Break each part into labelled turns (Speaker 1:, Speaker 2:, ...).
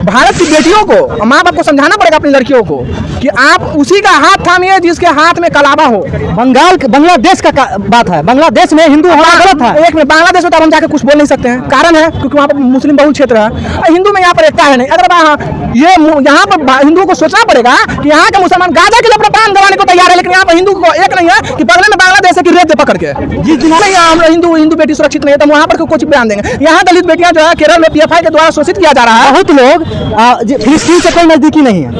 Speaker 1: भारत की बेटियों को माँ बाप को समझाना पड़ेगा अपनी लड़कियों को कि आप उसी का हाथ थामिए जिसके हाथ में कलावा हो।
Speaker 2: बांग्लादेश का बात है। बांग्लादेश में हिंदू होना गलत है।
Speaker 1: एक में बांग्लादेश में तो हम जाके कुछ बोल नहीं सकते हैं, कारण है क्योंकि वहाँ पर मुस्लिम बहुल क्षेत्र है। हिंदू में यहाँ पर एकता है नहीं। अगर ये यहाँ पर हिंदुओं को सोचना पड़ेगा कि यहाँ के मुसलमान गाजा के लिए अपना प्राण गंवाने को तैयार है, लेकिन यहाँ पर हिंदू को एक नहीं है कि बगल में बांग्लादेश है कि रेत दे पकड़ के जिस दिन हम हिंदू बेटी सुरक्षित नहीं है तो वहाँ पर कुछ बयान देंगे। यहाँ दलित बेटियां जो है केरल में PFI के द्वारा शोषित किया जा रहा है।
Speaker 2: बहुत लोग फिलिस्तीन से कोई नजदीकी नहीं है,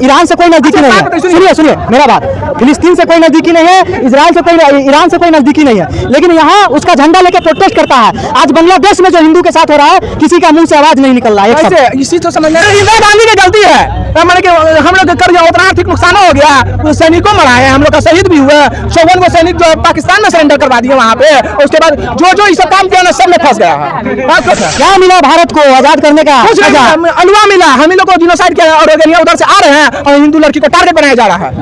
Speaker 2: ईरान से कोई नजदीकी नहीं है। सुनिए मेरा बात, फिलिस्तीन से कोई नजदीकी नहीं है, इजराइल से कोई, ईरान से कोई नजदीकी नहीं है, लेकिन यहाँ उसका झंडा लेके प्रोटेस्ट करता है। आज बांग्लादेश में जो हिंदू के साथ हो रहा है किसी का मुंह से आवाज नहीं निकल रहा है।
Speaker 1: इसी तो समझ इंदिरा गांधी की गलती है। हम लोग कर उतना आर्थिक नुकसान हो गया, सैनिकों मरा है, हम लोग का शहीद भी हुआ। 54 को सैनिक जो पाकिस्तान में सरेंडर करवा दिए वहाँ पे, उसके बाद जो ये सब काम किया ना सब में फंस गया है।
Speaker 2: क्या मिला भारत को आजाद करने का?
Speaker 1: अलवा मिला। हम लोग को जिनोसाइड किया और उधर से आ रहे हैं और हिंदू लड़की को टारगेट बनाया जा रहा है।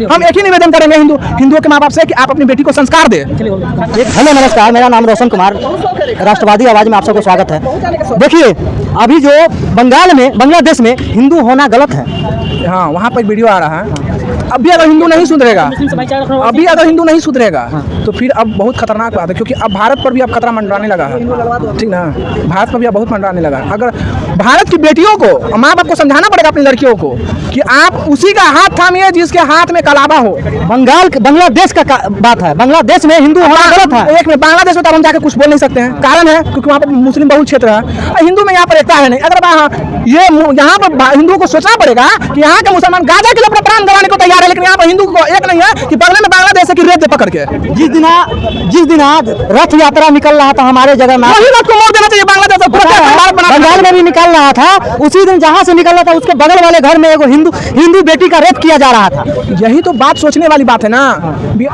Speaker 1: हम एक ही निवेदन करेंगे हिंदुओं के माँ बाप से कि आप अपनी बेटी को संस्कार दे।
Speaker 2: हेलो नमस्कार, मेरा नाम रोशन कुमार, राष्ट्रवादी आवाज में आप सबको स्वागत है। देखिए अभी जो बांग्लादेश में हिंदू होना गलत है।
Speaker 1: हाँ, वहाँ पर वीडियो आ रहा है। अभी अगर हिंदू नहीं सुधरेगा तो फिर अब बहुत खतरनाक बात है, क्योंकि अब भारत पर भी अब खतरा मंडराने लगा है। ठीक ना, भारत पर भी अब बहुत मंडराने लगा है। अगर भारत की बेटियों को माँ बाप को समझाना पड़ेगा अपनी लड़कियों को कि आप उसी का हाथ थामिए जिसके हाथ में कलावा हो।
Speaker 2: बांग्लादेश का बात है। बांग्लादेश में हिंदू होना गलत है।
Speaker 1: एक में बांग्लादेश में तो हम जाके कुछ बोल नहीं सकते हैं, कारण है क्योंकि वहाँ पर मुस्लिम बहुल क्षेत्र है। हिंदू में यहाँ पर एकता है नहीं। अगर ये यहाँ पर हिंदुओं को सोचना पड़ेगा कि यहाँ के मुसलमान गाजा के लिए अपना प्राण गंवाने को तैयार है, लेकिन यहाँ पर हिंदू को एक नहीं है कि बगल में बांग्लादेश है कि रेत दे पकड़ के
Speaker 2: जिस दिन आज रथ यात्रा निकल रहा था हमारे जगन्नाथ,
Speaker 1: वही रथ को मोड़ देना चाहिए। बांग्लादेश
Speaker 2: बंगाल में भी निकल रहा था, उसी दिन जहाँ से निकल रहा था उसके बगल वाले घर में एगो हिंदू बेटी का रेप किया जा रहा था।
Speaker 1: यही तो बात सोचने वाली बात है ना।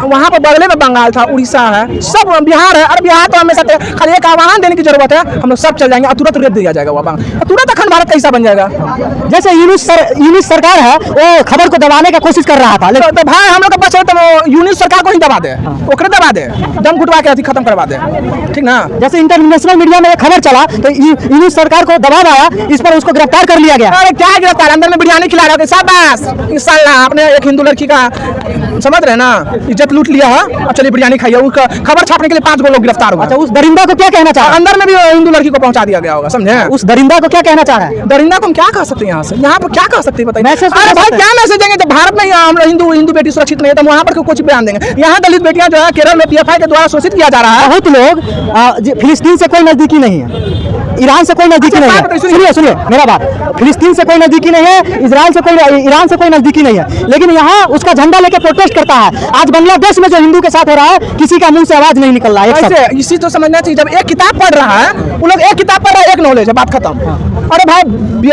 Speaker 1: वहाँ पर बगले में बंगाल था, उड़ीसा है, सब बिहार है। और बिहार तो हमेशा खाली एक आह्वान देने की जरूरत है, हम लोग सब चल जाएंगे और तुरंत रेप दिया जाएगा। वहाँ तुरंत अखंड भारत कैसा बन जाएगा।
Speaker 2: जैसे यूनिस सरकार है वो खबर को दबाने का कोशिश कर रहा था, लेकिन
Speaker 1: तो भाई हम लोग का बस है तो यूनिस सरकार को ही दबा दे, ओकरे दबा दे, दम घुटवा के खत्म करवा दे। ठीक ना,
Speaker 2: जैसे इंटरनेशनल मीडिया में खबर चला तो यूनिस सरकार को दबा आया, इस पर उसको गिरफ्तार कर लिया गया।
Speaker 1: अरे क्या गिरफ्तार, अंदर में बिरयानी खिला रहे हो। शाबाश, इंशाल्लाह आपने एक हिंदू लड़की का समझ रहे ना इज्जत लूट लिया है। अब चलिए बिरयानी खाइए। उसका खबर छापने के लिए 5 लोग गिरफ्तार हुए।
Speaker 2: अच्छा, उस दरिंदा को क्या कहना चाह रहे हैं?
Speaker 1: अंदर में भी हिंदू लड़की को पहुंचा दिया गया होगा, समझे?
Speaker 2: उस दरिंदा को क्या कहना चाह रहे हैं?
Speaker 1: दरिंदा को हम क्या कह सकते हैं? यहाँ से यहाँ पर क्या कह सकते हैं बताइए। अरे भाई क्या मैसेज देंगे जब भारत में हम हिंदू बेटी सुरक्षित नहीं है तो वहाँ पर कुछ बयान देंगे। यहाँ दलित बेटियां जो है केरल में PFI के द्वारा शोषित किया जा रहा है।
Speaker 2: बहुत लोग फिलिस्तीन से कोई नजदीकी नहीं है, ईरान से कोई नजदीकी नहीं है। सुनिए मेरा बात, फिलिस्तीन से कोई नजदीकी नहीं है, इजराइल से कोई, ईरान से कोई नजदीकी नहीं है, लेकिन यहाँ उसका झंडा लेके प्रोटेस्ट करता है। आज बांग्लादेश में जो हिंदू के साथ हो रहा है किसी का मुंह से आवाज नहीं निकल रहा है।
Speaker 1: इसी तो समझना चाहिए। जब एक किताब पढ़ रहा है, वो लोग एक किताब पढ़ रहा है, एक नॉलेज है, बात खत्म। अरे भाई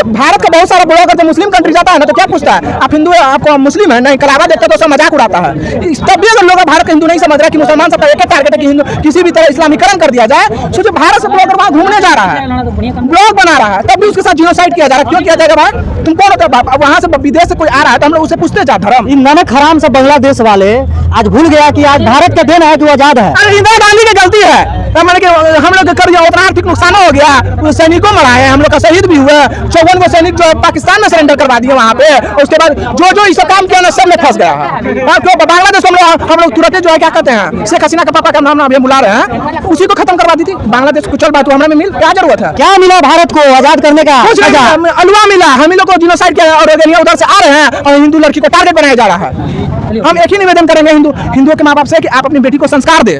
Speaker 1: भारत का बहुत सारा ब्लॉगर तो मुस्लिम कंट्री जाता है ना तो क्या पूछता है, आप हिंदू है, आपको मुस्लिम है नहीं, कलावा देखते तो सब मजाक उड़ाता है। तब भी अगर लोग भारत के हिंदू नहीं समझ रहा कि मुसलमान सबका एक टारगेट है कि हिंदू किसी भी तरह इस्लामीकरण कर दिया जाए। सोचो भारत से ब्लॉगर वहाँ घूमने जा रहा है, ब्लॉग बना रहा है, तब भी उसके साथ जिनोसाइड किया जा रहा है। क्यों किया जाएगा भाई? तुम कौन होता है? वहाँ से विदेश से कोई आ रहा है तो हम लोग उससे पूछते जा धर्म।
Speaker 2: नमक हराम से बांग्लादेश वाले आज भूल गया कि आज भारत का दिन है जो आजाद है।
Speaker 1: अरे इंदिरा गांधी की गलती है। हम लोग कर उतना आर्थिक नुकसान हो गया, सैनिकों मरा है, हम लोग का शहीद भी हुआ। 54 को सैनिक जो पाकिस्तान में सरेंडर करवा दिए वहाँ पे, उसके बाद जो ये सब काम किया ना सब में फंस गया है। क्यों बांग्लादेश हम लोग तुरंत जो है क्या कहते हैं, शेख हसीना का पापा का नाम अभी बुला रहे हैं, उसी को खत्म करवा दी थी। बांग्लादेश को चल बात हमें मिल क्या जरूरत है?
Speaker 2: क्या मिला भारत को आजाद करने का?
Speaker 1: अलवा मिला। हम लोग को जिनोसाइड किया और उधर से आ रहे हैं और हिंदू लड़की को टारगेट बनाया जा रहा है। हम एक ही निवेदन करेंगे हिंदुओं के माँ बाप से कि आप अपनी बेटी को संस्कार दे।